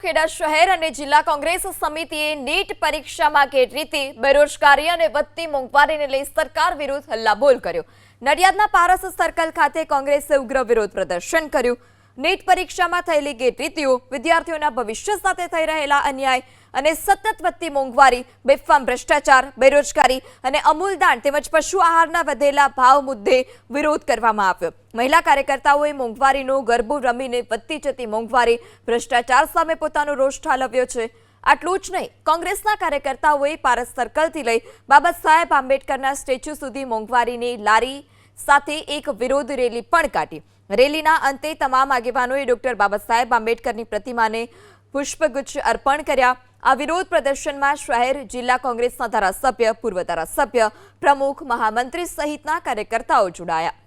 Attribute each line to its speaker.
Speaker 1: ખેડા શહેર અને જિલ્લા કોંગ્રેસ સમિતિએ નીટ પરીક્ષામાં ગેરરીતિ, બેરોજગારી અને વધતી મોંઘવારીને લઈ સરકાર વિરુદ્ધ હલ્લાબોલ કર્યો। નડિયાદના પારસ સર્કલ ખાતે કોંગ્રેસે ઉગ્ર વિરોધ પ્રદર્શન કર્યું। નીટ પરીક્ષામાં થયેલી ગેરરીતિઓ, વિદ્યાર્થીઓના ભવિષ્ય સાથે થઈ રહેલા અન્યાય અને સતત વધતી મોંઘવારી, બેફામ ભ્રષ્ટાચાર, બેરોજગારી અને અમૂલદાન તેમજ પશુ આહારના વધેલા ભાવ મુદ્દે વિરોધ કરવામાં આવ્યો। મહિલા કાર્યકર્તાઓએ મોંઘવારીનો ગરબો રમીને વધતી જતી મોંઘવારી, ભ્રષ્ટાચાર સામે પોતાનો રોષ ઠાલવ્યો છે। આટલું જ નહીં, કોંગ્રેસના કાર્યકર્તાઓએ પારસ સર્કલથી લઈ બાબા સાહેબ આંબેડકરના સ્ટેચ્યુ સુધી મોંઘવારીની લારી સાથે એક વિરોધ રેલી પણ કાઢી। રેલીના અંતે તમામ આગેવાનોએ ડોક્ટર બાબા સાહેબ આંબેડકરની પ્રતિમાને પુષ્પગુચ્છ અર્પણ કર્યા। આ વિરોધ પ્રદર્શનમાં શહેર જિલ્લા કોંગ્રેસના ધારાસભ્ય, પૂર્વ ધારાસભ્ય, પ્રમુખ, મહામંત્રી સહિતના કાર્યકર્તાઓ જોડાયા।